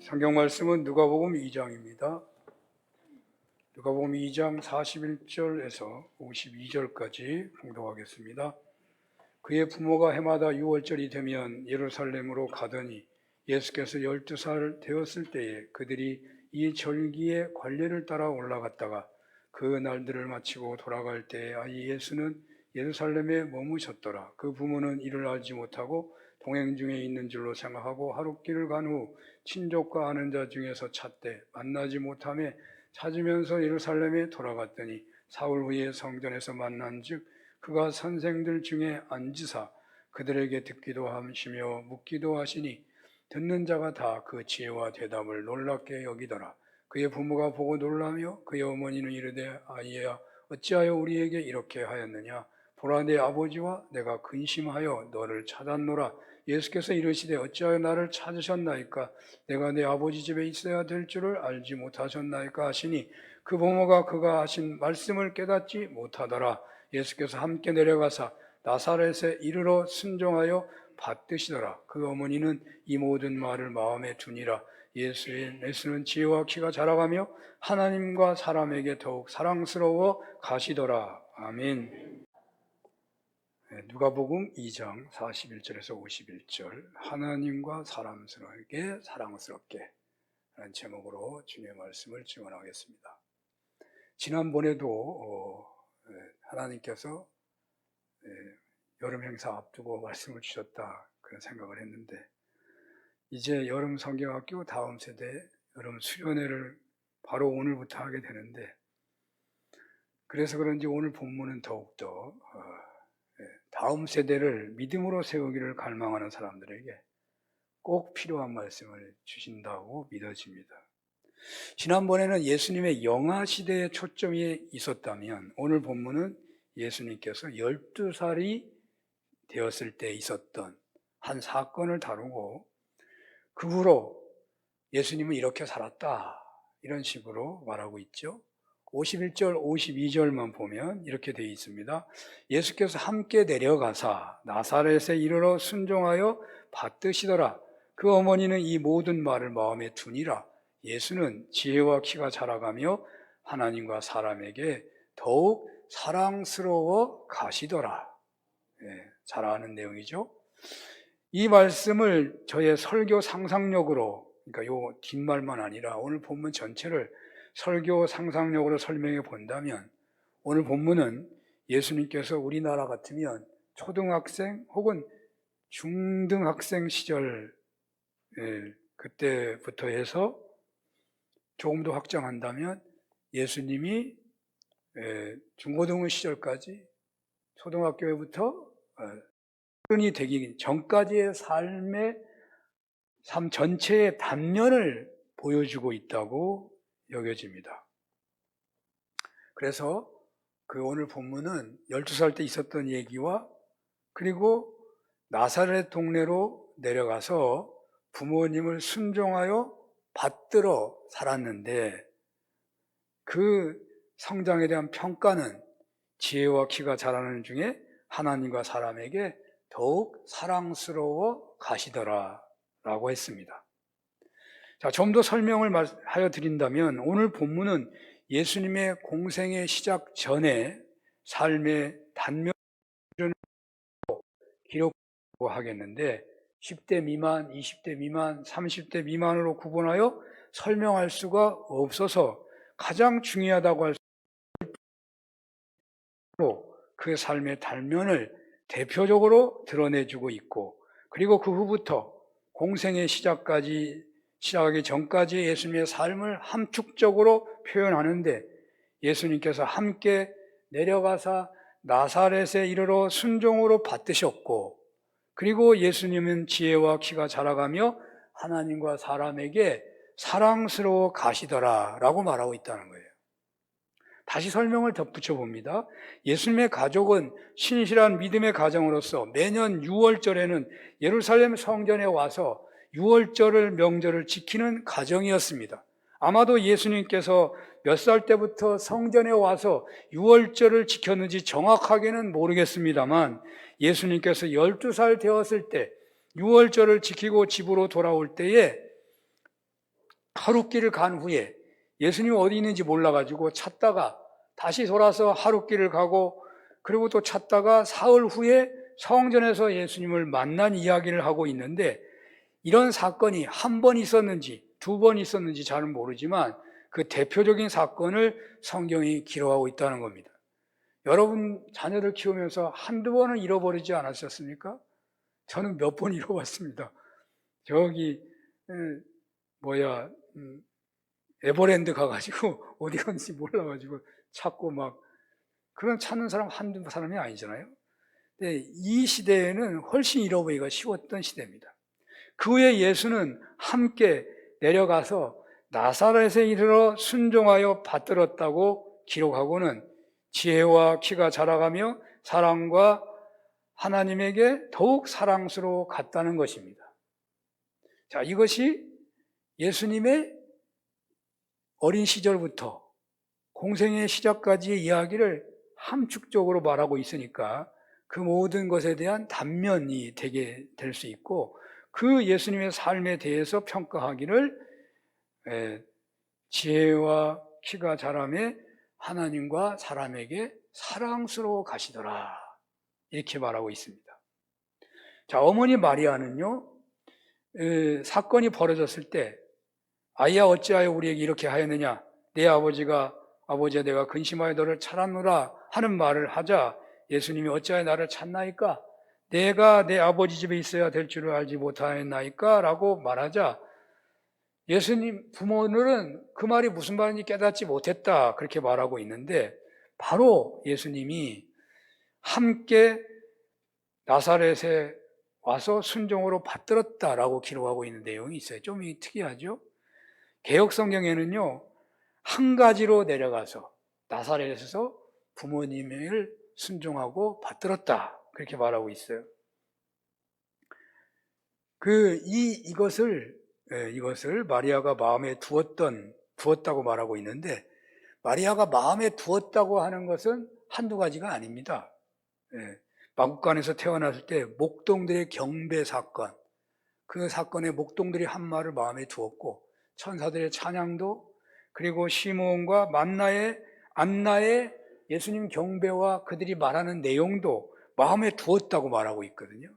성경 말씀은 누가복음 2장입니다. 누가복음 2장 41절에서 52절까지 봉독하겠습니다. 그의 부모가 해마다 6월절이 되면 예루살렘으로 가더니 예수께서 12살 되었을 때에 그들이 이 절기의 관례를 따라 올라갔다가 그 날들을 마치고 돌아갈 때에 아이 예수는 예루살렘에 머무셨더라. 그 부모는 이를 알지 못하고 동행 중에 있는 줄로 생각하고 하룻길을 간 후 친족과 아는 자 중에서 찾되 만나지 못하며 찾으면서 예루살렘에 돌아갔더니 사흘 후에 성전에서 만난즉 그가 선생들 중에 앉으사 그들에게 듣기도 하시며 묻기도 하시니 듣는 자가 다 그 지혜와 대답을 놀랍게 여기더라. 그의 부모가 보고 놀라며 그의 어머니는 이르되 아이야 어찌하여 우리에게 이렇게 하였느냐. 보라 내 아버지와 내가 근심하여 너를 찾았노라. 예수께서 이르시되 어찌하여 나를 찾으셨나이까. 내가 내 아버지 집에 있어야 될 줄을 알지 못하셨나이까 하시니 그 부모가 그가 하신 말씀을 깨닫지 못하더라. 예수께서 함께 내려가사 나사렛에 이르러 순종하여 받드시더라. 그 어머니는 이 모든 말을 마음에 두니라. 예수는 지혜와 키가 자라가며 하나님과 사람에게 더욱 사랑스러워 가시더라. 아멘. 누가복음 2장 41절에서 51절 하나님과 사람에게 사랑스럽게 라는 제목으로 주님의 말씀을 증언하겠습니다. 지난번에도 하나님께서 여름 행사 앞두고 말씀을 주셨다 그런 생각을 했는데 이제 여름 성경학교 다음 세대 여름 수련회를 바로 오늘부터 하게 되는데 그래서 그런지 오늘 본문은 더욱더 다음 세대를 믿음으로 세우기를 갈망하는 사람들에게 꼭 필요한 말씀을 주신다고 믿어집니다. 지난번에는 예수님의 영아 시대에 초점이 있었다면 오늘 본문은 예수님께서 12살이 되었을 때 있었던 한 사건을 다루고 그 후로 예수님은 이렇게 살았다 이런 식으로 말하고 있죠. 51절, 52절만 보면 이렇게 되어 있습니다. 예수께서 함께 내려가사 나사렛에 이르러 순종하여 받드시더라. 그 어머니는 이 모든 말을 마음에 두니라. 예수는 지혜와 키가 자라가며 하나님과 사람에게 더욱 사랑스러워 가시더라. 잘 아는 내용이죠. 이 말씀을 저의 설교 상상력으로, 그러니까 요 뒷말만 아니라 오늘 본문 전체를 설교 상상력으로 설명해 본다면 오늘 본문은 예수님께서 우리나라 같으면 초등학생 혹은 중등학생 시절 그때부터 해서 조금 더 확장한다면 예수님이 중고등부 시절까지 초등학교부터 어른이 되기 전까지의 삶의 삶 전체의 단면을 보여주고 있다고 여겨집니다. 그래서 그 오늘 본문은 12살 때 있었던 얘기와 그리고 나사렛 동네로 내려가서 부모님을 순종하여 받들어 살았는데 그 성장에 대한 평가는 지혜와 키가 자라는 중에 하나님과 사람에게 더욱 사랑스러워 가시더라 라고 했습니다. 자, 좀 더 설명을 하여 드린다면 오늘 본문은 예수님의 공생의 시작 전에 삶의 단면을 기록하고 하겠는데 10대 미만, 20대 미만, 30대 미만으로 구분하여 설명할 수가 없어서 가장 중요하다고 할 수 있고 그 삶의 단면을 대표적으로 드러내주고 있고 그리고 그 후부터 공생의 시작하기 전까지 예수님의 삶을 함축적으로 표현하는데 예수님께서 함께 내려가사 나사렛에 이르러 순종으로 받드셨고 그리고 예수님은 지혜와 키가 자라가며 하나님과 사람에게 사랑스러워 가시더라 라고 말하고 있다는 거예요. 다시 설명을 덧붙여 봅니다. 예수님의 가족은 신실한 믿음의 가정으로서 매년 6월절에는 예루살렘 성전에 와서 6월절을 명절을 지키는 가정이었습니다. 아마도 예수님께서 몇 살 때부터 성전에 와서 6월절을 지켰는지 정확하게는 모르겠습니다만 예수님께서 12살 되었을 때 6월절을 지키고 집으로 돌아올 때에 하룻길을 간 후에 예수님이 어디 있는지 몰라가지고 찾다가 다시 돌아서 하룻길을 가고 그리고 또 찾다가 사흘 후에 성전에서 예수님을 만난 이야기를 하고 있는데, 이런 사건이 한 번 있었는지 두 번 있었는지 잘은 모르지만 그 대표적인 사건을 성경이 기록하고 있다는 겁니다. 여러분 자녀들 키우면서 한두 번은 잃어버리지 않았었습니까? 저는 몇 번 잃어봤습니다. 저기 에버랜드 가가지고 어디 갔는지 몰라가지고 찾고 막, 그런 찾는 사람 한두 사람이 아니잖아요. 근데 이 시대에는 훨씬 잃어버리기가 쉬웠던 시대입니다. 그 후에 예수는 함께 내려가서 나사렛에 이르러 순종하여 받들었다고 기록하고는 지혜와 키가 자라가며 사랑과 하나님에게 더욱 사랑스러워 갔다는 것입니다. 자, 이것이 예수님의 어린 시절부터 공생의 시작까지의 이야기를 함축적으로 말하고 있으니까 그 모든 것에 대한 단면이 되게 될 수 있고, 그 예수님의 삶에 대해서 평가하기를 지혜와 키가 자라매 하나님과 사람에게 사랑스러워 가시더라, 이렇게 말하고 있습니다. 자, 어머니 마리아는요, 사건이 벌어졌을 때 아이야 어찌하여 우리에게 이렇게 하였느냐, 내 아버지야 내가 근심하여 너를 찾았노라 하는 말을 하자 예수님이 어찌하여 나를 찾나이까, 내가 내 아버지 집에 있어야 될 줄을 알지 못하였나이까 라고 말하자, 예수님 부모들은 그 말이 무슨 말인지 깨닫지 못했다, 그렇게 말하고 있는데, 바로 예수님이 함께 나사렛에 와서 순종으로 받들었다라고 기록하고 있는 내용이 있어요. 좀 특이하죠? 개역 성경에는요, 한 가지로 내려가서 나사렛에서 부모님을 순종하고 받들었다, 그렇게 말하고 있어요. 이것을 마리아가 마음에 두었다고 말하고 있는데, 마리아가 마음에 두었다고 하는 것은 한두 가지가 아닙니다. 마국간에서 태어났을 때 목동들의 경배 사건, 그 사건에 목동들이 한 말을 마음에 두었고, 천사들의 찬양도, 그리고 시므온과 안나의 예수님 경배와 그들이 말하는 내용도 마음에 두었다고 말하고 있거든요.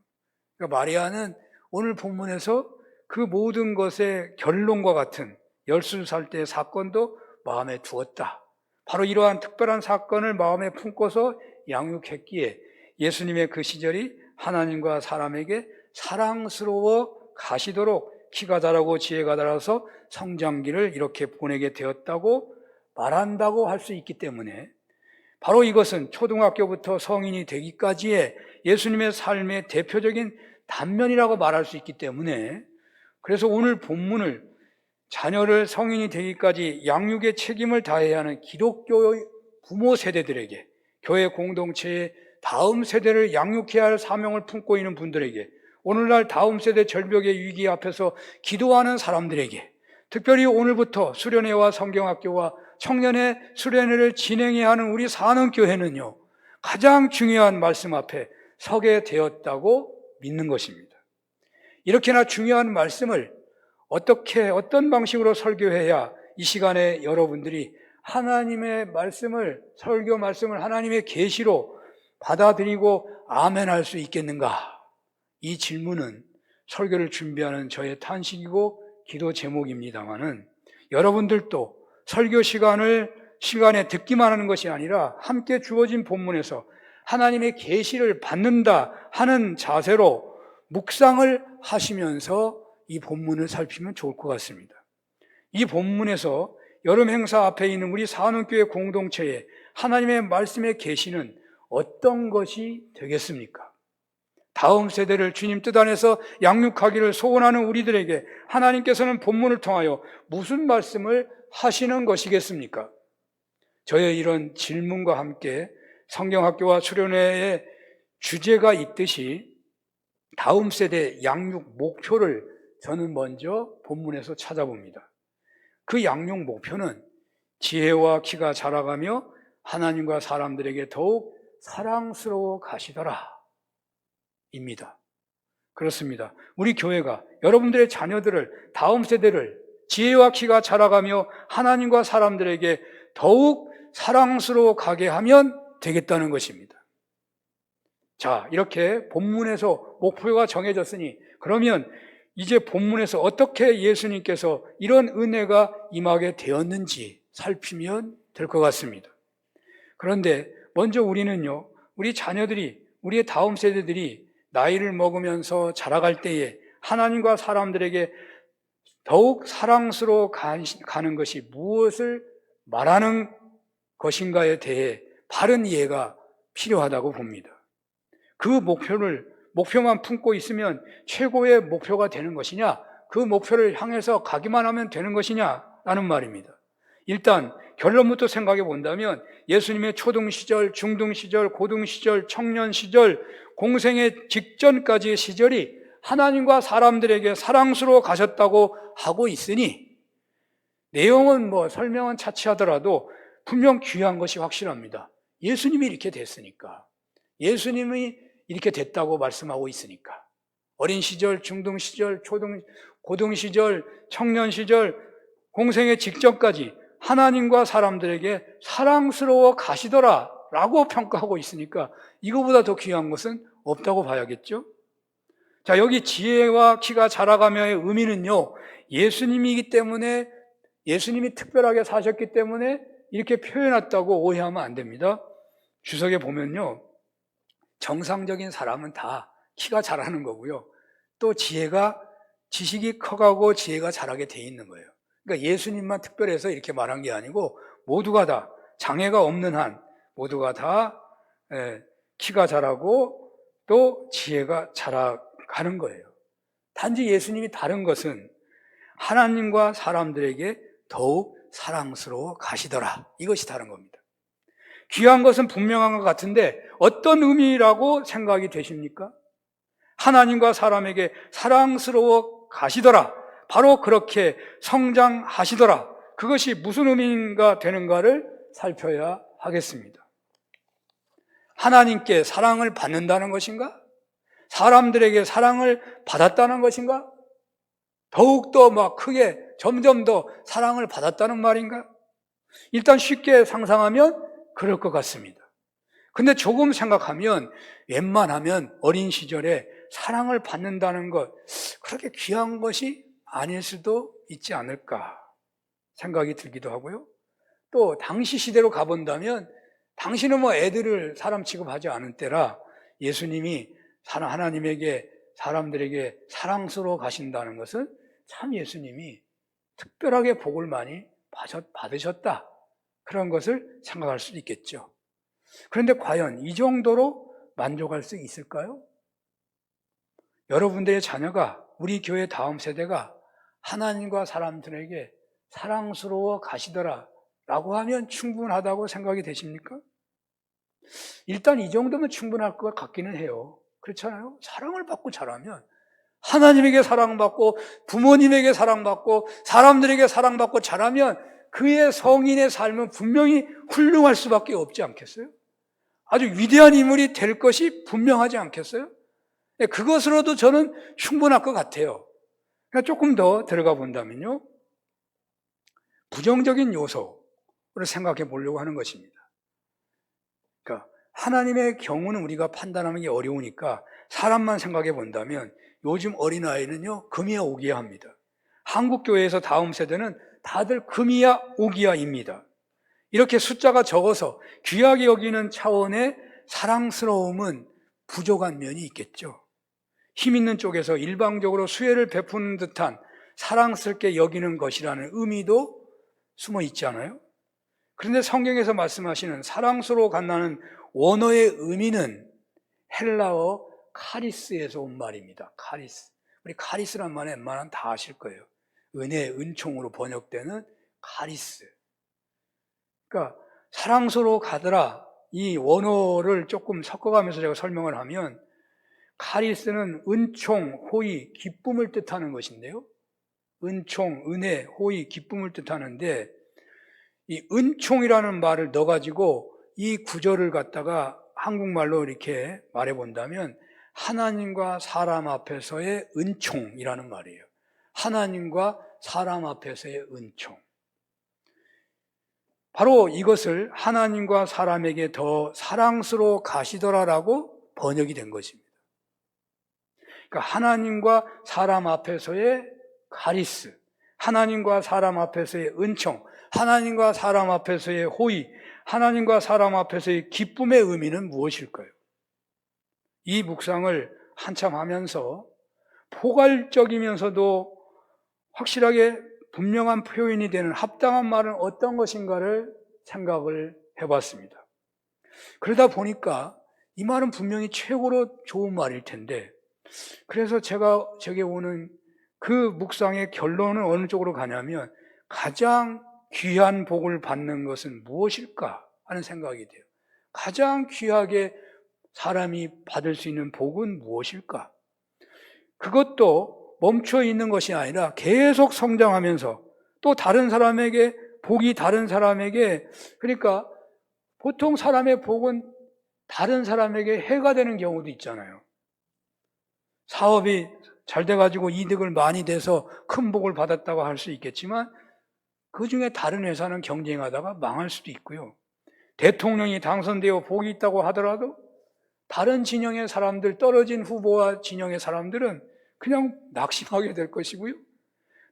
그러니까 마리아는 오늘 본문에서 그 모든 것의 결론과 같은 10살 때의 사건도 마음에 두었다, 바로 이러한 특별한 사건을 마음에 품고서 양육했기에 예수님의 그 시절이 하나님과 사람에게 사랑스러워 가시도록 키가 자라고 지혜가 자라서 성장기를 이렇게 보내게 되었다고 말한다고 할 수 있기 때문에, 바로 이것은 초등학교부터 성인이 되기까지의 예수님의 삶의 대표적인 단면이라고 말할 수 있기 때문에, 그래서 오늘 본문을 자녀를 성인이 되기까지 양육의 책임을 다해야 하는 기독교의 부모 세대들에게, 교회 공동체의 다음 세대를 양육해야 할 사명을 품고 있는 분들에게, 오늘날 다음 세대 절벽의 위기 앞에서 기도하는 사람들에게, 특별히 오늘부터 수련회와 성경학교와 청년의 수련회를 진행해야 하는 우리 사는교회는요, 가장 중요한 말씀 앞에 서게 되었다고 믿는 것입니다. 이렇게나 중요한 말씀을 어떤 방식으로 설교해야 이 시간에 여러분들이 하나님의 말씀을, 설교 말씀을 하나님의 계시로 받아들이고 아멘할 수 있겠는가? 이 질문은 설교를 준비하는 저의 탄식이고 기도 제목입니다마는, 여러분들도 설교 시간에 듣기만 하는 것이 아니라 함께 주어진 본문에서 하나님의 계시를 받는다 하는 자세로 묵상을 하시면서 이 본문을 살피면 좋을 것 같습니다. 이 본문에서 여름 행사 앞에 있는 우리 사는교회 공동체에 하나님의 말씀의 계시는 어떤 것이 되겠습니까? 다음 세대를 주님 뜻 안에서 양육하기를 소원하는 우리들에게 하나님께서는 본문을 통하여 무슨 말씀을 하시는 것이겠습니까? 저의 이런 질문과 함께 성경학교와 수련회의 주제가 있듯이 다음 세대 양육 목표를 저는 먼저 본문에서 찾아봅니다. 그 양육 목표는 지혜와 키가 자라가며 하나님과 사람들에게 더욱 사랑스러워 가시더라 입니다. 그렇습니다. 우리 교회가 여러분들의 자녀들을, 다음 세대를 지혜와 키가 자라가며 하나님과 사람들에게 더욱 사랑스러워 가게 하면 되겠다는 것입니다. 자, 이렇게 본문에서 목표가 정해졌으니 그러면 이제 본문에서 어떻게 예수님께서 이런 은혜가 임하게 되었는지 살피면 될 것 같습니다. 그런데 먼저 우리는요, 우리 자녀들이, 우리의 다음 세대들이 나이를 먹으면서 자라갈 때에 하나님과 사람들에게 더욱 사랑스러워 가는 것이 무엇을 말하는 것인가에 대해 바른 이해가 필요하다고 봅니다. 그 목표만 품고 있으면 최고의 목표가 되는 것이냐, 그 목표를 향해서 가기만 하면 되는 것이냐라는 말입니다. 일단 결론부터 생각해 본다면 예수님의 초등시절, 중등시절, 고등시절, 청년시절, 공생의 직전까지의 시절이 하나님과 사람들에게 사랑스러워 가셨다고 하고 있으니 내용은 설명은 차치하더라도 분명 귀한 것이 확실합니다. 예수님이 이렇게 됐으니까, 예수님이 이렇게 됐다고 말씀하고 있으니까 어린 시절, 중등 시절, 고등 시절, 청년 시절, 공생의 직전까지 하나님과 사람들에게 사랑스러워 가시더라 라고 평가하고 있으니까 이거보다 더 귀한 것은 없다고 봐야겠죠. 자, 여기 지혜와 키가 자라가며의 의미는요, 예수님이기 때문에, 예수님이 특별하게 사셨기 때문에 이렇게 표현했다고 오해하면 안 됩니다. 주석에 보면요, 정상적인 사람은 다 키가 자라는 거고요, 또 지식이 커가고 지혜가 자라게 돼 있는 거예요. 그러니까 예수님만 특별해서 이렇게 말한 게 아니고 모두가 다, 장애가 없는 한 모두가 다 키가 자라고 또 지혜가 자라가는 거예요. 단지 예수님이 다른 것은 하나님과 사람들에게 더욱 사랑스러워 가시더라, 이것이 다른 겁니다. 귀한 것은 분명한 것 같은데 어떤 의미라고 생각이 되십니까? 하나님과 사람에게 사랑스러워 가시더라, 바로 그렇게 성장하시더라, 그것이 무슨 의미가 되는가를 살펴야 하겠습니다. 하나님께 사랑을 받는다는 것인가? 사람들에게 사랑을 받았다는 것인가? 더욱더 크게 점점 더 사랑을 받았다는 말인가? 일단 쉽게 상상하면 그럴 것 같습니다. 근데 조금 생각하면 웬만하면 어린 시절에 사랑을 받는다는 것, 그렇게 귀한 것이 아닐 수도 있지 않을까 생각이 들기도 하고요. 또 당시 시대로 가본다면 당시는 애들을 사람 취급하지 않은 때라 예수님이 하나님에게, 사람들에게 사랑스러워 가신다는 것은 참 예수님이 특별하게 복을 많이 받으셨다, 그런 것을 생각할 수 있겠죠. 그런데 과연 이 정도로 만족할 수 있을까요? 여러분들의 자녀가, 우리 교회 다음 세대가 하나님과 사람들에게 사랑스러워 가시더라 라고 하면 충분하다고 생각이 되십니까? 일단 이 정도면 충분할 것 같기는 해요. 그렇잖아요? 사랑을 받고 자라면, 하나님에게 사랑받고 부모님에게 사랑받고 사람들에게 사랑받고 자라면 그의 성인의 삶은 분명히 훌륭할 수밖에 없지 않겠어요? 아주 위대한 인물이 될 것이 분명하지 않겠어요? 그것으로도 저는 충분할 것 같아요. 그러니까 조금 더 들어가 본다면요, 부정적인 요소를 생각해 보려고 하는 것입니다. 그러니까 하나님의 경우는 우리가 판단하는 게 어려우니까 사람만 생각해 본다면 요즘 어린아이는요, 금이야 오기야 합니다. 한국 교회에서 다음 세대는 다들 금이야 오기야입니다. 이렇게 숫자가 적어서 귀하게 여기는 차원의 사랑스러움은 부족한 면이 있겠죠. 힘 있는 쪽에서 일방적으로 수혜를 베푸는 듯한 사랑스럽게 여기는 것이라는 의미도 숨어 있지 않아요? 그런데 성경에서 말씀하시는 사랑스러워 간다는 원어의 의미는 헬라어 카리스에서 온 말입니다. 카리스. 우리 카리스란 말은 웬만하면 다 아실 거예요. 은혜, 은총으로 번역되는 카리스. 그러니까 사랑스러워 가더라, 이 원어를 조금 섞어가면서 제가 설명을 하면 카리스는 은총, 호의, 기쁨을 뜻하는 것인데요, 은총, 은혜, 호의, 기쁨을 뜻하는데 이 은총이라는 말을 넣어가지고 이 구절을 갖다가 한국말로 이렇게 말해본다면 하나님과 사람 앞에서의 은총이라는 말이에요. 하나님과 사람 앞에서의 은총. 바로 이것을 하나님과 사람에게 더 사랑스러워 가시더라라고 번역이 된 것입니다. 그러니까 하나님과 사람 앞에서의 카리스, 하나님과 사람 앞에서의 은총, 하나님과 사람 앞에서의 호의, 하나님과 사람 앞에서의 기쁨의 의미는 무엇일까요? 이 묵상을 한참 하면서 포괄적이면서도 확실하게 분명한 표현이 되는 합당한 말은 어떤 것인가를 생각을 해봤습니다. 그러다 보니까 이 말은 분명히 최고로 좋은 말일 텐데, 그래서 제게 오는 그 묵상의 결론은 어느 쪽으로 가냐면, 가장 귀한 복을 받는 것은 무엇일까 하는 생각이 돼요. 가장 귀하게 사람이 받을 수 있는 복은 무엇일까? 그것도 멈춰 있는 것이 아니라 계속 성장하면서 또 다른 사람에게, 복이 다른 사람에게, 그러니까 보통 사람의 복은 다른 사람에게 해가 되는 경우도 있잖아요. 사업이 잘 돼가지고 이득을 많이 내서 큰 복을 받았다고 할 수 있겠지만, 그 중에 다른 회사는 경쟁하다가 망할 수도 있고요. 대통령이 당선되어 복이 있다고 하더라도 다른 진영의 사람들, 떨어진 후보와 진영의 사람들은 그냥 낙심하게 될 것이고요.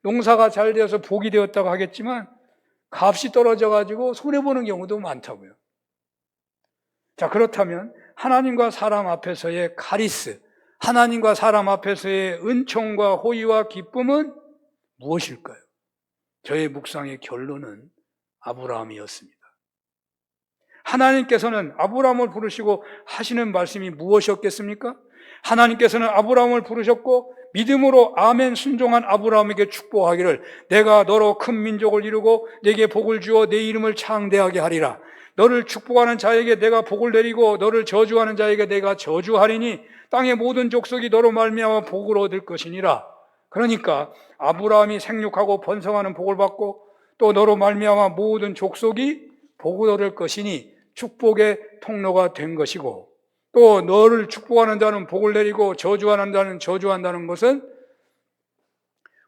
농사가 잘 되어서 복이 되었다고 하겠지만 값이 떨어져가지고 손해보는 경우도 많다고요. 자, 그렇다면 하나님과 사람 앞에서의 카리스, 하나님과 사람 앞에서의 은총과 호의와 기쁨은 무엇일까요? 저의 묵상의 결론은 아브라함이었습니다. 하나님께서는 아브라함을 부르시고 하시는 말씀이 무엇이었겠습니까? 하나님께서는 아브라함을 부르셨고 믿음으로 아멘 순종한 아브라함에게 축복하기를, 내가 너로 큰 민족을 이루고 내게 복을 주어 내 이름을 창대하게 하리라. 너를 축복하는 자에게 내가 복을 내리고 너를 저주하는 자에게 내가 저주하리니 땅의 모든 족속이 너로 말미암아 복을 얻을 것이니라. 그러니까 아브라함이 생육하고 번성하는 복을 받고 또 너로 말미암아 모든 족속이 복을 얻을 것이니 축복의 통로가 된 것이고, 또 너를 축복하는 자는 복을 내리고 저주하는 자는 저주한다는 것은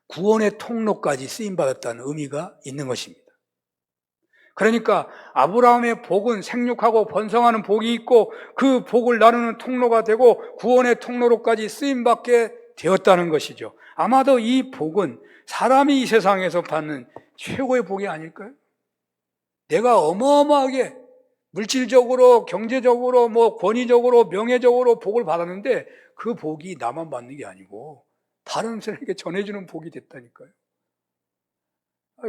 구원의 통로까지 쓰임받았다는 의미가 있는 것입니다. 그러니까 아브라함의 복은 생육하고 번성하는 복이 있고 그 복을 나누는 통로가 되고 구원의 통로로까지 쓰임받게 되었다는 것이죠. 아마도 이 복은 사람이 이 세상에서 받는 최고의 복이 아닐까요? 내가 어마어마하게 물질적으로, 경제적으로, 권위적으로, 명예적으로 복을 받았는데 그 복이 나만 받는 게 아니고 다른 사람에게 전해주는 복이 됐다니까요.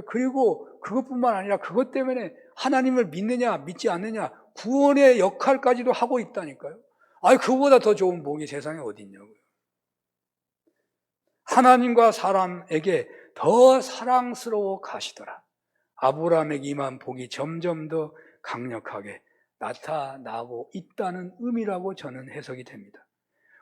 그리고 그것뿐만 아니라 그것 때문에 하나님을 믿느냐 믿지 않느냐 구원의 역할까지도 하고 있다니까요. 그보다 더 좋은 복이 세상에 어디 있냐고요. 하나님과 사람에게 더 사랑스러워 가시더라. 아브라함에게 임한 복이 점점 더 강력하게 나타나고 있다는 의미라고 저는 해석이 됩니다.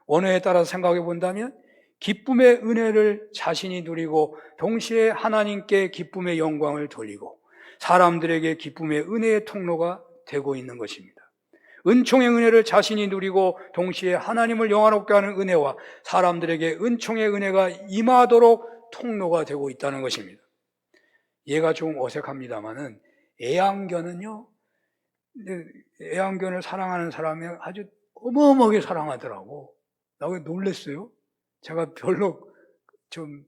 원어에 따라 생각해 본다면 기쁨의 은혜를 자신이 누리고 동시에 하나님께 기쁨의 영광을 돌리고 사람들에게 기쁨의 은혜의 통로가 되고 있는 것입니다. 은총의 은혜를 자신이 누리고 동시에 하나님을 영화롭게 하는 은혜와 사람들에게 은총의 은혜가 임하도록 통로가 되고 있다는 것입니다. 얘가 좀 어색합니다만은 애완견은요, 애완견을 사랑하는 사람이 아주 어마어마하게 사랑하더라고. 나 왜 놀랬어요? 제가 별로 좀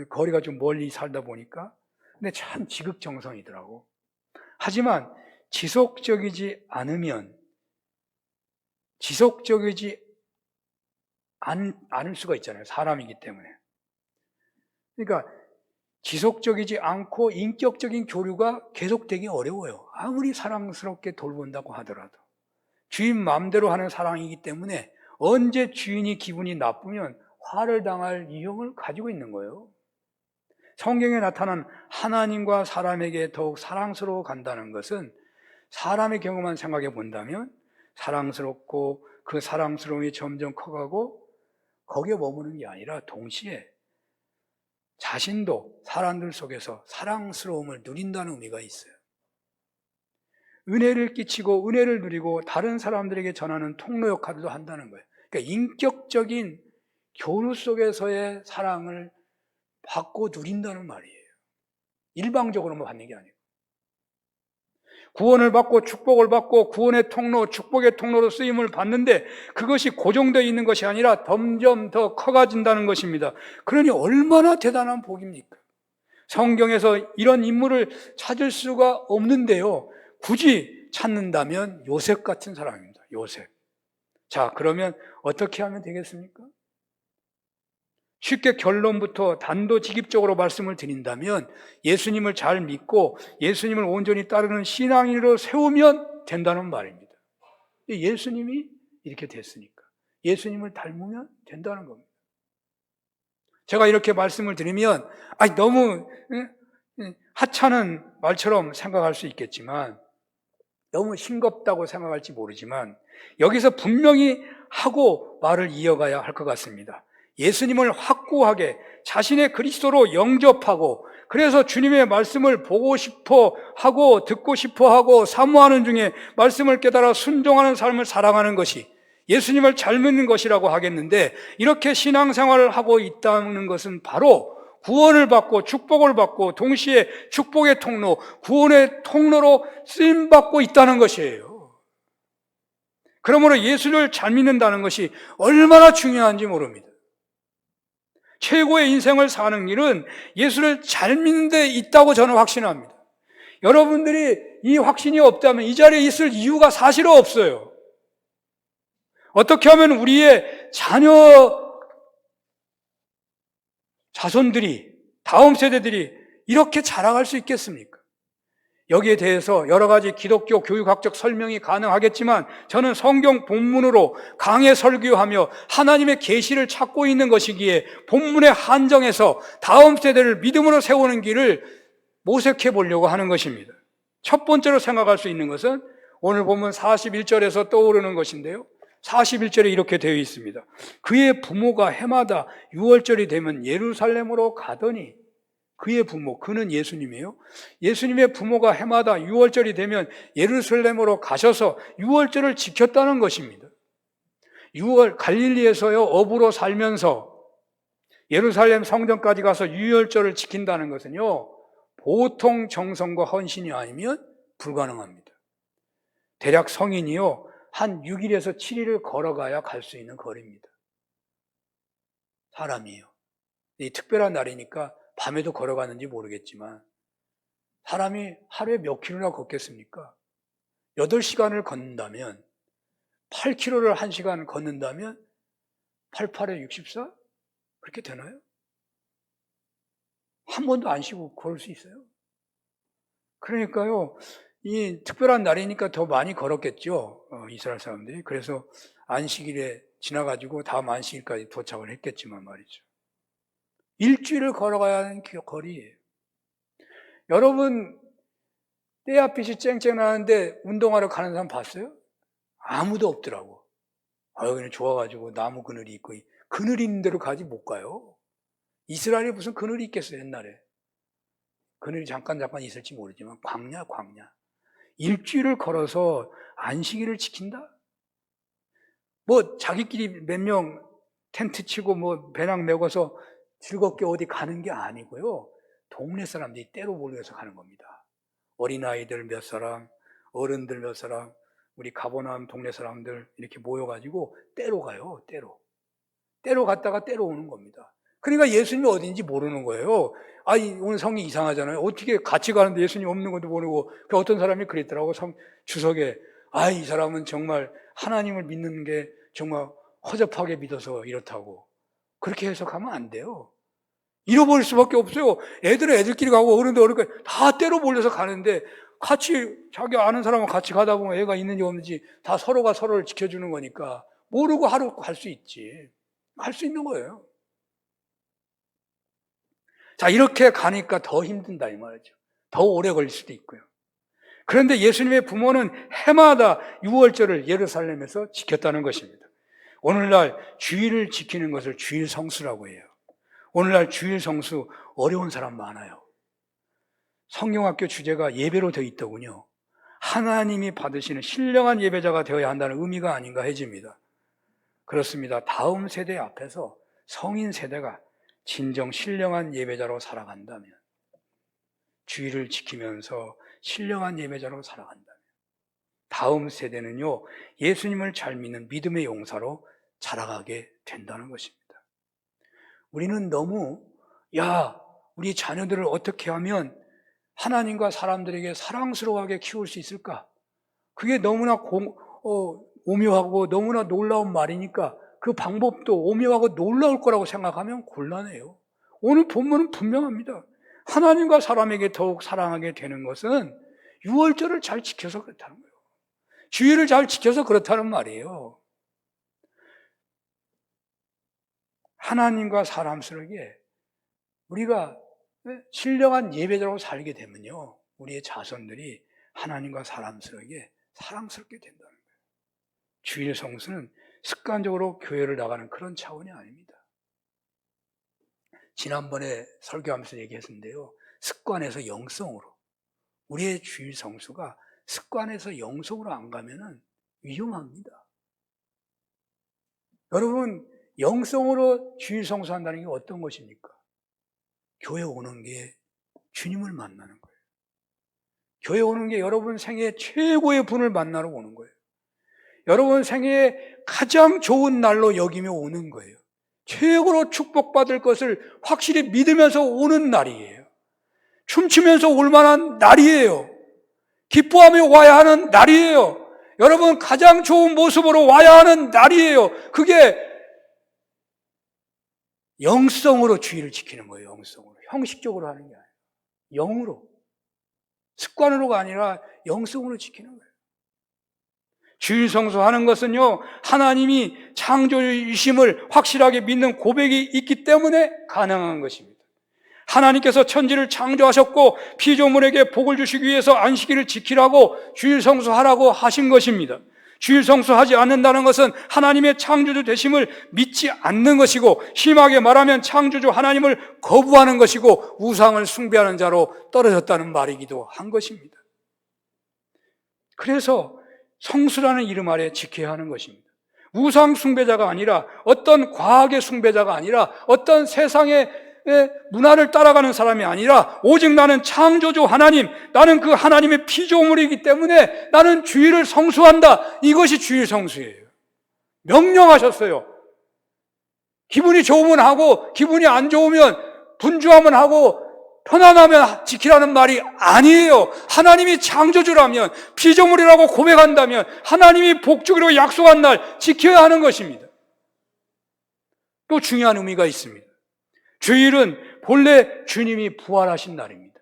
거리가 좀 멀리 살다 보니까. 근데 참 지극정성이더라고. 하지만 지속적이지 않을 수가 있잖아요. 사람이기 때문에. 그러니까 지속적이지 않고 인격적인 교류가 계속되기 어려워요. 아무리 사랑스럽게 돌본다고 하더라도. 주인 마음대로 하는 사랑이기 때문에 언제 주인이 기분이 나쁘면 화를 당할 유형을 가지고 있는 거예요. 성경에 나타난 하나님과 사람에게 더욱 사랑스러워 간다는 것은 사람의 경우만 생각해 본다면 사랑스럽고 그 사랑스러움이 점점 커가고 거기에 머무는 게 아니라 동시에 자신도 사람들 속에서 사랑스러움을 누린다는 의미가 있어요. 은혜를 끼치고 은혜를 누리고 다른 사람들에게 전하는 통로 역할도 한다는 거예요. 그러니까 인격적인 교류 속에서의 사랑을 받고 누린다는 말이에요. 일방적으로만 받는 게 아니고 구원을 받고 축복을 받고 구원의 통로, 축복의 통로로 쓰임을 받는데 그것이 고정되어 있는 것이 아니라 점점 더 커가진다는 것입니다. 그러니 얼마나 대단한 복입니까? 성경에서 이런 인물을 찾을 수가 없는데요. 굳이 찾는다면 요셉 같은 사람입니다. 요셉. 자, 그러면 어떻게 하면 되겠습니까? 쉽게 결론부터 단도직입적으로 말씀을 드린다면 예수님을 잘 믿고 예수님을 온전히 따르는 신앙인으로 세우면 된다는 말입니다. 예수님이 이렇게 됐으니까 예수님을 닮으면 된다는 겁니다. 제가 이렇게 말씀을 드리면 너무 하찮은 말처럼 생각할 수 있겠지만 너무 싱겁다고 생각할지 모르지만 여기서 분명히 하고 말을 이어가야 할 것 같습니다. 예수님을 확고하게 자신의 그리스도로 영접하고 그래서 주님의 말씀을 보고 싶어 하고 듣고 싶어 하고 사모하는 중에 말씀을 깨달아 순종하는 삶을 살아가는 것이 예수님을 잘 믿는 것이라고 하겠는데 이렇게 신앙생활을 하고 있다는 것은 바로 구원을 받고 축복을 받고 동시에 축복의 통로, 구원의 통로로 쓰임받고 있다는 것이에요. 그러므로 예수를 잘 믿는다는 것이 얼마나 중요한지 모릅니다. 최고의 인생을 사는 길은 예수를 잘 믿는 데 있다고 저는 확신합니다. 여러분들이 이 확신이 없다면 이 자리에 있을 이유가 사실 없어요. 어떻게 하면 우리의 자손들이, 다음 세대들이 이렇게 자라갈 수 있겠습니까? 여기에 대해서 여러 가지 기독교 교육학적 설명이 가능하겠지만 저는 성경 본문으로 강해 설교하며 하나님의 계시를 찾고 있는 것이기에 본문의 한정에서 다음 세대를 믿음으로 세우는 길을 모색해 보려고 하는 것입니다. 첫 번째로 생각할 수 있는 것은 오늘 보면 41절에서 떠오르는 것인데요. 41절에 이렇게 되어 있습니다. 그의 부모가 해마다 6월절이 되면 예루살렘으로 가더니 그의 부모, 그는 예수님이에요. 예수님의 부모가 해마다 6월절이 되면 예루살렘으로 가셔서 6월절을 지켰다는 것입니다. 6월 갈릴리에서요 어부로 살면서 예루살렘 성전까지 가서 6월절을 지킨다는 것은요 보통 정성과 헌신이 아니면 불가능합니다. 대략 성인이요 한 6일에서 7일을 걸어가야 갈 수 있는 거리입니다. 사람이요. 이 특별한 날이니까 밤에도 걸어가는지 모르겠지만 사람이 하루에 몇 킬로나 걷겠습니까? 8시간을 걷는다면 8킬로를 1시간 걷는다면 88에 64? 그렇게 되나요? 한 번도 안 쉬고 걸을 수 있어요? 그러니까요 이 특별한 날이니까 더 많이 걸었겠죠. 이스라엘 사람들이. 그래서 안식일에 지나가지고 다음 안식일까지 도착을 했겠지만 말이죠. 일주일을 걸어가야 하는 거리예요. 여러분 떼앞빛이 쨍쨍 나는데 운동하러 가는 사람 봤어요? 아무도 없더라고. 여기는 좋아가지고 나무 그늘이 있고 그늘이 있는 데로 가지 못 가요. 이스라엘에 무슨 그늘이 있겠어요 옛날에. 그늘이 잠깐 있을지 모르지만 광야. 일주일을 걸어서 안식일을 지킨다? 뭐 자기끼리 몇 명 텐트 치고 뭐 배낭 메고서 즐겁게 어디 가는 게 아니고요. 동네 사람들이 때로 몰려서 가는 겁니다. 어린아이들 몇 사람, 어른들 몇 사람, 우리 가보남 동네 사람들 이렇게 모여가지고 때로 가요. 때로 갔다가 때로 오는 겁니다. 그러니까 예수님이 어딘지 모르는 거예요. 오늘 성이 이상하잖아요. 어떻게 같이 가는데 예수님 없는 것도 모르고. 그 어떤 사람이 그랬더라고. 주석에. 이 사람은 정말 하나님을 믿는 게 정말 허접하게 믿어서 이렇다고. 그렇게 해석하면 안 돼요. 잃어버릴 수밖에 없어요. 애들은 애들끼리 가고 어른들 어른까지 다 때로 몰려서 가는데 같이 자기 아는 사람은 같이 가다 보면 애가 있는지 없는지 다 서로가 서로를 지켜주는 거니까 모르고 하루 갈 수 있지. 갈 수 있는 거예요. 자, 이렇게 가니까 더 힘든다 이 말이죠. 더 오래 걸릴 수도 있고요. 그런데 예수님의 부모는 해마다 6월절을 예루살렘에서 지켰다는 것입니다. 오늘날 주일을 지키는 것을 주일 성수라고 해요. 오늘날 주일 성수 어려운 사람 많아요. 성경학교 주제가 예배로 되어 있더군요. 하나님이 받으시는 신령한 예배자가 되어야 한다는 의미가 아닌가 해집니다. 그렇습니다. 다음 세대 앞에서 성인 세대가 진정 신령한 예배자로 살아간다면 주의를 지키면서 신령한 예배자로 살아간다면 다음 세대는요, 예수님을 잘 믿는 믿음의 용사로 자라가게 된다는 것입니다. 우리는 너무 우리 자녀들을 어떻게 하면 하나님과 사람들에게 사랑스러워하게 키울 수 있을까? 그게 너무나 오묘하고 너무나 놀라운 말이니까 그 방법도 오묘하고 놀라울 거라고 생각하면 곤란해요. 오늘 본문은 분명합니다. 하나님과 사람에게 더욱 사랑하게 되는 것은 유월절을 잘 지켜서 그렇다는 거예요. 주의를 잘 지켜서 그렇다는 말이에요. 하나님과 사람스럽게 우리가 신령한 예배자로 살게 되면요, 우리의 자손들이 하나님과 사람스럽게 사랑스럽게 된다는 거예요. 주일 성수는 습관적으로 교회를 나가는 그런 차원이 아닙니다. 지난번에 설교하면서 얘기했는데요, 습관에서 영성으로, 우리의 주일 성수가 습관에서 영성으로 안 가면은 위험합니다. 여러분, 영성으로 주일 성수한다는 게 어떤 것입니까? 교회 오는 게 주님을 만나는 거예요. 교회 오는 게 여러분 생애 최고의 분을 만나러 오는 거예요. 여러분 생애에 가장 좋은 날로 여기며 오는 거예요. 최고로 축복받을 것을 확실히 믿으면서 오는 날이에요. 춤추면서 올 만한 날이에요. 기뻐하며 와야 하는 날이에요. 여러분 가장 좋은 모습으로 와야 하는 날이에요. 그게 영성으로 주의를 지키는 거예요. 영성으로. 형식적으로 하는 게 아니에요. 영으로. 습관으로가 아니라 영성으로 지키는 거예요. 주일 성수하는 것은요, 하나님이 창조주이심을 확실하게 믿는 고백이 있기 때문에 가능한 것입니다. 하나님께서 천지를 창조하셨고 피조물에게 복을 주시기 위해서 안식일을 지키라고 주일 성수하라고 하신 것입니다. 주일 성수하지 않는다는 것은 하나님의 창조주 되심을 믿지 않는 것이고, 심하게 말하면 창조주 하나님을 거부하는 것이고 우상을 숭배하는 자로 떨어졌다는 말이기도 한 것입니다. 그래서 성수라는 이름 아래 지켜야 하는 것입니다. 우상 숭배자가 아니라, 어떤 과학의 숭배자가 아니라, 어떤 세상의 문화를 따라가는 사람이 아니라, 오직 나는 창조주 하나님, 나는 그 하나님의 피조물이기 때문에 나는 주일을 성수한다. 이것이 주일 성수예요. 명령하셨어요. 기분이 좋으면 하고 기분이 안 좋으면 분주하면 하고 편안하면 지키라는 말이 아니에요. 하나님이 창조주라면, 피조물이라고 고백한다면, 하나님이 복주기로 약속한 날 지켜야 하는 것입니다. 또 중요한 의미가 있습니다. 주일은 본래 주님이 부활하신 날입니다.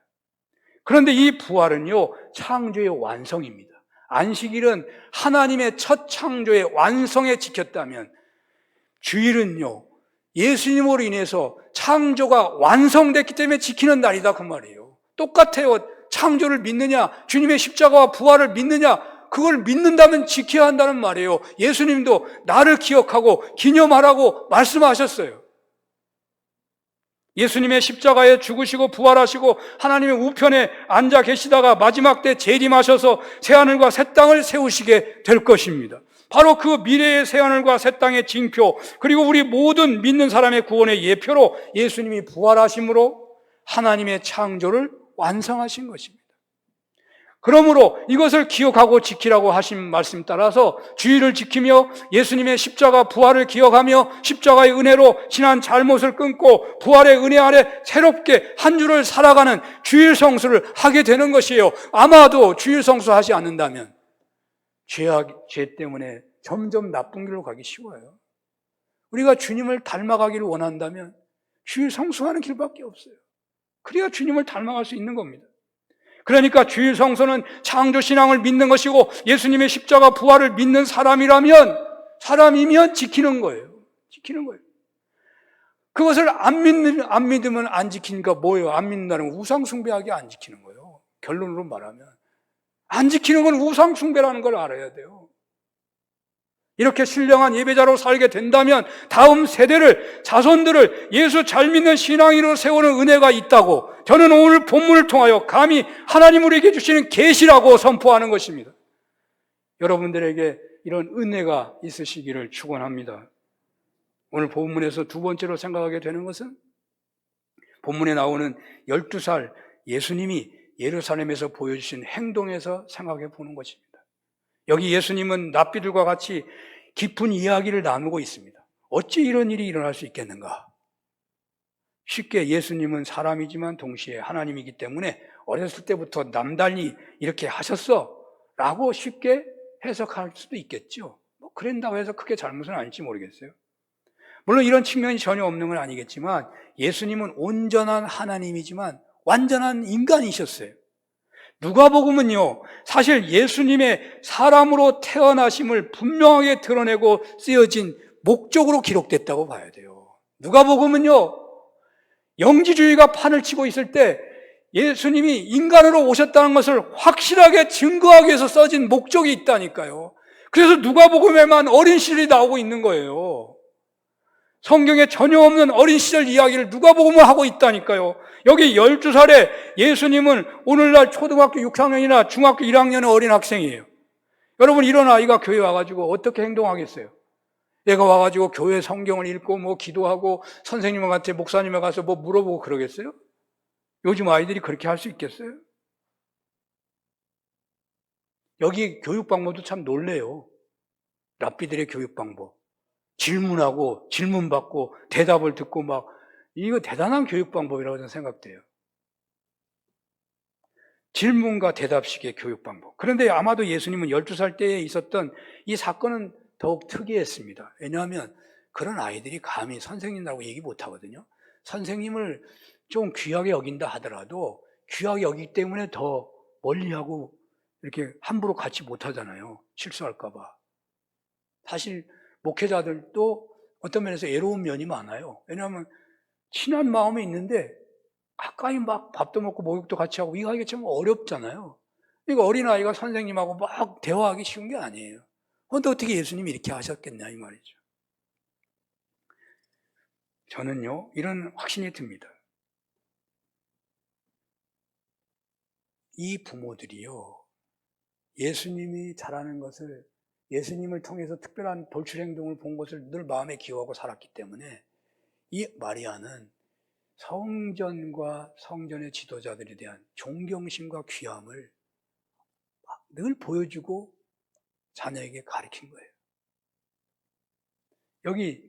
그런데 이 부활은요, 창조의 완성입니다. 안식일은 하나님의 첫 창조의 완성에 지켰다면, 주일은요, 예수님으로 인해서 창조가 완성됐기 때문에 지키는 날이다, 그 말이에요. 똑같아요. 창조를 믿느냐, 주님의 십자가와 부활을 믿느냐, 그걸 믿는다면 지켜야 한다는 말이에요. 예수님도 나를 기억하고 기념하라고 말씀하셨어요. 예수님의 십자가에 죽으시고 부활하시고 하나님의 우편에 앉아 계시다가 마지막 때 재림하셔서 새하늘과 새 땅을 세우시게 될 것입니다. 바로 그 미래의 새하늘과 새 땅의 징표, 그리고 우리 모든 믿는 사람의 구원의 예표로 예수님이 부활하심으로 하나님의 창조를 완성하신 것입니다. 그러므로 이것을 기억하고 지키라고 하신 말씀 따라서 주일을 지키며 예수님의 십자가 부활을 기억하며 십자가의 은혜로 지난 잘못을 끊고 부활의 은혜 아래 새롭게 한 주를 살아가는 주일 성수를 하게 되는 것이에요. 아마도 주일 성수하지 않는다면 죄 때문에 점점 나쁜 길로 가기 쉬워요. 우리가 주님을 닮아가기를 원한다면 주일 성수하는 길밖에 없어요. 그래야 주님을 닮아갈 수 있는 겁니다. 그러니까 주일 성수는 창조신앙을 믿는 것이고 예수님의 십자가 부활을 믿는 사람이면 지키는 거예요. 지키는 거예요. 그것을 안 믿으면 안 지키니까 뭐예요? 안 믿는다는 건 우상숭배하게 안 지키는 거예요. 결론으로 말하면 안 지키는 건 우상숭배라는 걸 알아야 돼요. 이렇게 신령한 예배자로 살게 된다면 다음 세대를, 자손들을 예수 잘 믿는 신앙인으로 세우는 은혜가 있다고 저는 오늘 본문을 통하여 감히 하나님 우리에게 주시는 계시라고 선포하는 것입니다. 여러분들에게 이런 은혜가 있으시기를 축원합니다. 오늘 본문에서 두 번째로 생각하게 되는 것은 본문에 나오는 12살 예수님이 예루살렘에서 보여주신 행동에서 생각해 보는 것입니다. 여기 예수님은 랍비들과 같이 깊은 이야기를 나누고 있습니다. 어찌 이런 일이 일어날 수 있겠는가? 쉽게 예수님은 사람이지만 동시에 하나님이기 때문에 어렸을 때부터 남달리 이렇게 하셨어 라고 쉽게 해석할 수도 있겠죠. 뭐 그런다고 해서 크게 잘못은 아닐지 모르겠어요. 물론 이런 측면이 전혀 없는 건 아니겠지만 예수님은 온전한 하나님이지만 완전한 인간이셨어요. 누가복음은요, 사실 예수님의 사람으로 태어나심을 분명하게 드러내고 쓰여진 목적으로 기록됐다고 봐야 돼요. 누가복음은요, 영지주의가 판을 치고 있을 때 예수님이 인간으로 오셨다는 것을 확실하게 증거하기 위해서 써진 목적이 있다니까요. 그래서 누가복음에만 어린 시절이 나오고 있는 거예요. 성경에 전혀 없는 어린 시절 이야기를 누가복음을 하고 있다니까요. 여기 12살에 예수님은 오늘날 초등학교 6학년이나 중학교 1학년의 어린 학생이에요. 여러분, 이런 아이가 교회 와가지고 어떻게 행동하겠어요? 얘가 와가지고 교회 성경을 읽고 뭐 기도하고 선생님한테 목사님에 가서 뭐 물어보고 그러겠어요? 요즘 아이들이 그렇게 할 수 있겠어요? 여기 교육 방법도 참 놀래요. 랍비들의 교육 방법. 질문하고 질문받고 대답을 듣고 막 이거 대단한 교육 방법이라고 저는 생각돼요. 질문과 대답식의 교육 방법. 그런데 아마도 예수님은 12살 때에 있었던 이 사건은 더욱 특이했습니다. 왜냐하면 그런 아이들이 감히 선생님이라고 얘기 못하거든요. 선생님을 좀 귀하게 여긴다 하더라도 귀하게 여기기 때문에 더 멀리하고 이렇게 함부로 같이 못하잖아요. 실수할까 봐. 사실 목회자들도 어떤 면에서 애로운 면이 많아요. 왜냐하면 친한 마음이 있는데 가까이 막 밥도 먹고 목욕도 같이 하고 이거 하기가 참 어렵잖아요. 그러니까 어린아이가 선생님하고 막 대화하기 쉬운 게 아니에요. 그런데 어떻게 예수님이 이렇게 하셨겠냐 이 말이죠. 저는요, 이런 확신이 듭니다. 이 부모들이요, 예수님이 잘하는 것을, 예수님을 통해서 특별한 돌출 행동을 본 것을 늘 마음에 기억하고 살았기 때문에 이 마리아는 성전과 성전의 지도자들에 대한 존경심과 귀함을 늘 보여주고 자녀에게 가르친 거예요. 여기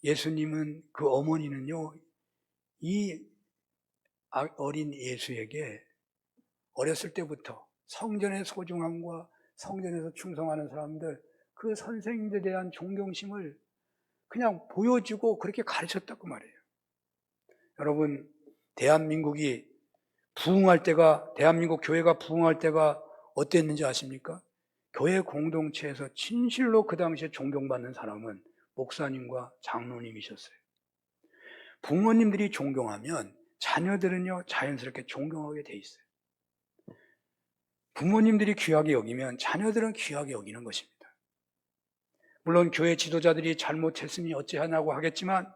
예수님은, 그 어머니는요, 이 어린 예수에게 어렸을 때부터 성전의 소중함과 성전에서 충성하는 사람들, 그 선생님들에 대한 존경심을 그냥 보여주고 그렇게 가르쳤다고 말이에요. 여러분, 대한민국이 부흥할 때가, 대한민국 교회가 부흥할 때가 어땠는지 아십니까? 교회 공동체에서 진실로 그 당시에 존경받는 사람은 목사님과 장로님이셨어요. 부모님들이 존경하면 자녀들은요, 자연스럽게 존경하게 돼 있어요. 부모님들이 귀하게 여기면 자녀들은 귀하게 여기는 것입니다. 물론 교회 지도자들이 잘못했으니 어찌하냐고 하겠지만,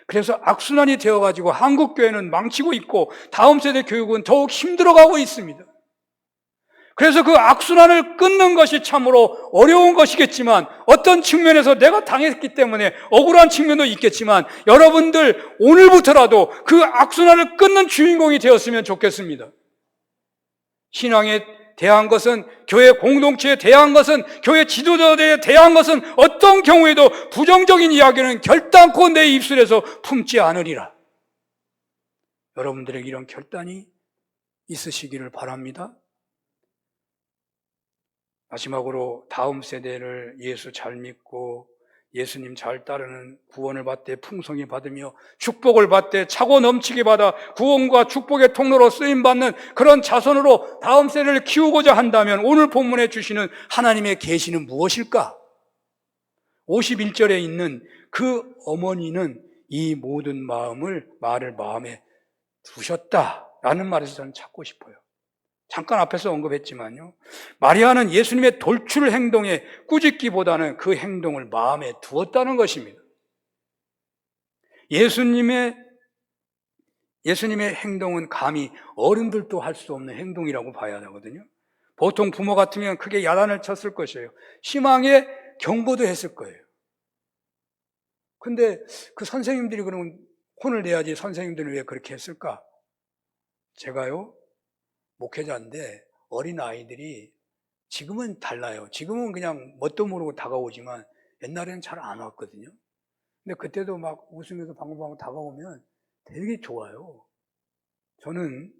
그래서 악순환이 되어가지고 한국 교회는 망치고 있고 다음 세대 교육은 더욱 힘들어가고 있습니다. 그래서 그 악순환을 끊는 것이 참으로 어려운 것이겠지만, 어떤 측면에서 내가 당했기 때문에 억울한 측면도 있겠지만, 여러분들 오늘부터라도 그 악순환을 끊는 주인공이 되었으면 좋겠습니다. 신앙에 대한 것은, 교회 공동체에 대한 것은, 교회 지도자들에 대한 것은 어떤 경우에도 부정적인 이야기는 결단코 내 입술에서 품지 않으리라. 여러분들에게 이런 결단이 있으시기를 바랍니다. 마지막으로 다음 세대를 예수 잘 믿고 예수님 잘 따르는, 구원을 받되 풍성히 받으며 축복을 받되 차고 넘치게 받아 구원과 축복의 통로로 쓰임받는 그런 자손으로 다음 세대를 키우고자 한다면 오늘 본문에 주시는 하나님의 계시는 무엇일까? 51절에 있는 그 어머니는 이 모든 말을 마음에 두셨다라는 말에서 저는 찾고 싶어요. 잠깐 앞에서 언급했지만요, 마리아는 예수님의 돌출 행동에 꾸짖기보다는 그 행동을 마음에 두었다는 것입니다. 예수님의 행동은 감히 어른들도 할 수 없는 행동이라고 봐야 하거든요. 보통 부모 같으면 크게 야단을 쳤을 것이에요. 심하게 경고도 했을 거예요. 근데 그 선생님들이 그러면 혼을 내야지 선생님들은 왜 그렇게 했을까? 제가요, 목회자인데 어린 아이들이 지금은 달라요. 지금은 그냥 뭣도 모르고 다가오지만 옛날에는 잘 안 왔거든요. 근데 그때도 막 웃으면서 방방방 다가오면 되게 좋아요. 저는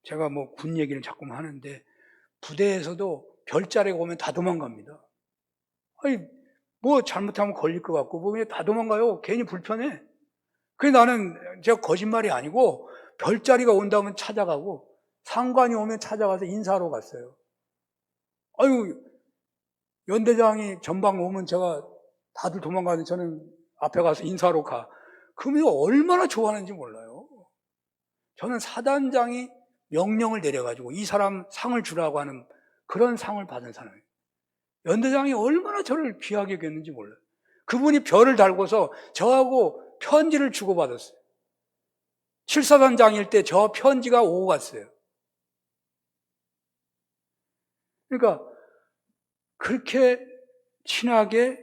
제가 뭐 군 얘기를 자꾸만 하는데 부대에서도 별자리가 오면 다 도망갑니다. 아니, 뭐 잘못하면 걸릴 것 같고, 뭐 그냥 다 도망가요. 괜히 불편해. 그래서 나는 제가 거짓말이 아니고 별자리가 온다면 찾아가고 상관이 오면 찾아가서 인사하러 갔어요. 아유, 연대장이 전방 오면 제가 다들 도망가는데 저는 앞에 가서 인사하러 가. 그러면 얼마나 좋아하는지 몰라요. 저는 사단장이 명령을 내려가지고 이 사람 상을 주라고 하는 그런 상을 받은 사람이에요. 연대장이 얼마나 저를 귀하게 여겼는지 몰라요. 그분이 별을 달고서 저하고 편지를 주고받았어요. 7사단장일 때 저 편지가 오고 갔어요. 그러니까 그렇게 친하게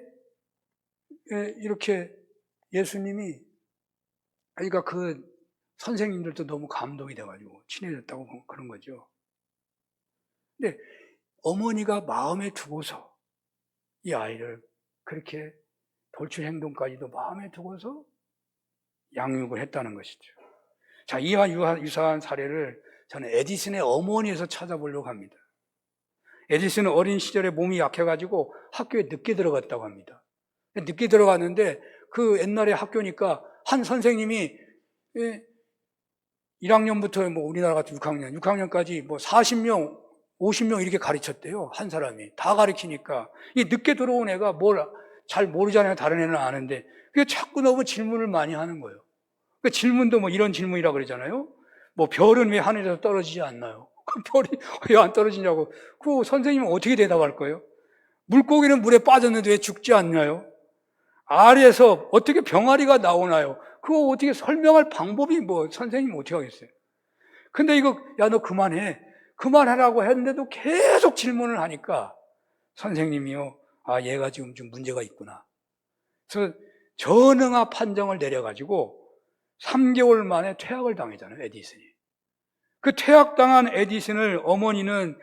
이렇게 예수님이, 그러니까 그 선생님들도 너무 감동이 돼가지고 친해졌다고 그런 거죠. 근데 어머니가 마음에 두고서 이 아이를 그렇게 돌출 행동까지도 마음에 두고서 양육을 했다는 것이죠. 자, 이와 유사한 사례를 저는 에디슨의 어머니에서 찾아보려고 합니다. 에디슨은 어린 시절에 몸이 약해가지고 학교에 늦게 들어갔다고 합니다. 늦게 들어갔는데 그 옛날에 학교니까 한 선생님이 1학년부터 뭐 우리나라 같은 6학년까지 뭐 40명, 50명 이렇게 가르쳤대요. 한 사람이. 다 가르치니까. 이 늦게 들어온 애가 뭘 잘 모르잖아요. 다른 애는 아는데. 그게 자꾸 너무 질문을 많이 하는 거예요. 그 질문도 뭐 이런 질문이라고 그러잖아요. 뭐 별은 왜 하늘에서 떨어지지 않나요? 그 별이 왜 안 떨어지냐고. 그 선생님은 어떻게 대답할 거예요? 물고기는 물에 빠졌는데 왜 죽지 않나요? 알에서 어떻게 병아리가 나오나요? 그거 어떻게 설명할 방법이 뭐 선생님 어떻게 하겠어요? 근데 이거 야 너 그만해. 그만하라고 했는데도 계속 질문을 하니까 선생님이요. 아 얘가 지금 좀 문제가 있구나. 그래서 전응아 판정을 내려가지고 3개월 만에 퇴학을 당했잖아요. 에디슨이. 그 퇴학당한 에디슨을 어머니는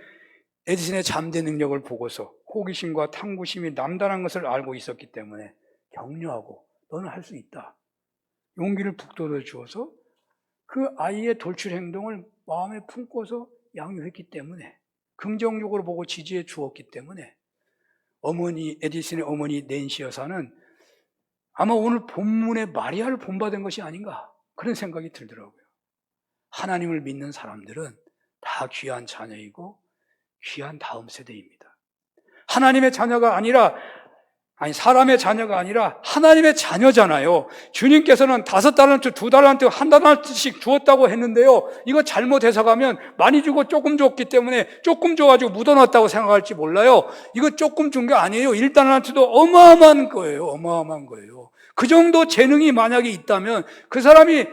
에디슨의 잠재 능력을 보고서 호기심과 탐구심이 남다른 것을 알고 있었기 때문에 격려하고 너는 할 수 있다. 용기를 북돋워 주어서 그 아이의 돌출 행동을 마음에 품고서 양육했기 때문에 긍정적으로 보고 지지해 주었기 때문에 에디슨의 어머니 낸시 여사는 아마 오늘 본문의 마리아를 본받은 것이 아닌가 그런 생각이 들더라고요. 하나님을 믿는 사람들은 다 귀한 자녀이고 귀한 다음 세대입니다. 하나님의 자녀가 아니라 사람의 자녀가 아니라 하나님의 자녀잖아요. 주님께서는 5달란트, 2달란트, 1달란트씩 주었다고 했는데요. 이거 잘못 해석하면 많이 주고 조금 줬기 때문에 조금 줘가지고 묻어놨다고 생각할지 몰라요. 이거 조금 준 게 아니에요. 1달란트도 어마어마한 거예요. 어마어마한 거예요. 그 정도 재능이 만약에 있다면 그 사람이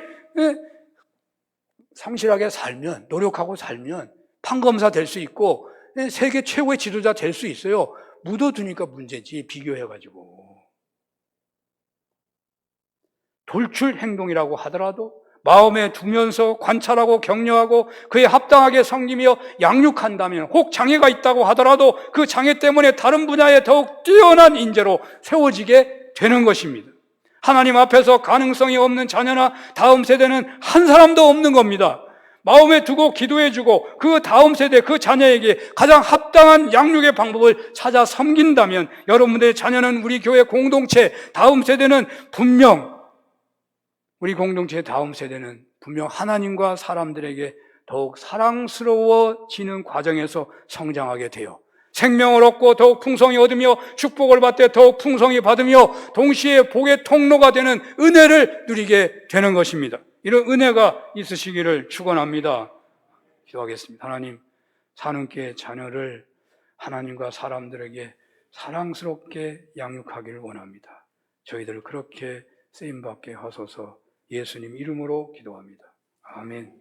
성실하게 살면, 노력하고 살면 판검사 될 수 있고 세계 최고의 지도자 될 수 있어요. 묻어두니까 문제지, 비교해가지고. 돌출 행동이라고 하더라도 마음에 두면서 관찰하고 격려하고 그에 합당하게 섬기며 양육한다면, 혹 장애가 있다고 하더라도 그 장애 때문에 다른 분야에 더욱 뛰어난 인재로 세워지게 되는 것입니다. 하나님 앞에서 가능성이 없는 자녀나 다음 세대는 한 사람도 없는 겁니다. 마음에 두고 기도해주고 그 다음 세대, 그 자녀에게 가장 합당한 양육의 방법을 찾아 섬긴다면 여러분들의 자녀는 우리 교회 공동체, 다음 세대는 분명 우리 공동체의 다음 세대는 분명 하나님과 사람들에게 더욱 사랑스러워지는 과정에서 성장하게 돼요. 생명을 얻고 더욱 풍성히 얻으며 축복을 받되 더욱 풍성히 받으며 동시에 복의 통로가 되는 은혜를 누리게 되는 것입니다. 이런 은혜가 있으시기를 축원합니다. 기도하겠습니다. 하나님, 사는교회 자녀를 하나님과 사람들에게 사랑스럽게 양육하기를 원합니다. 저희들을 그렇게 쓰임받게 하소서. 예수님 이름으로 기도합니다. 아멘.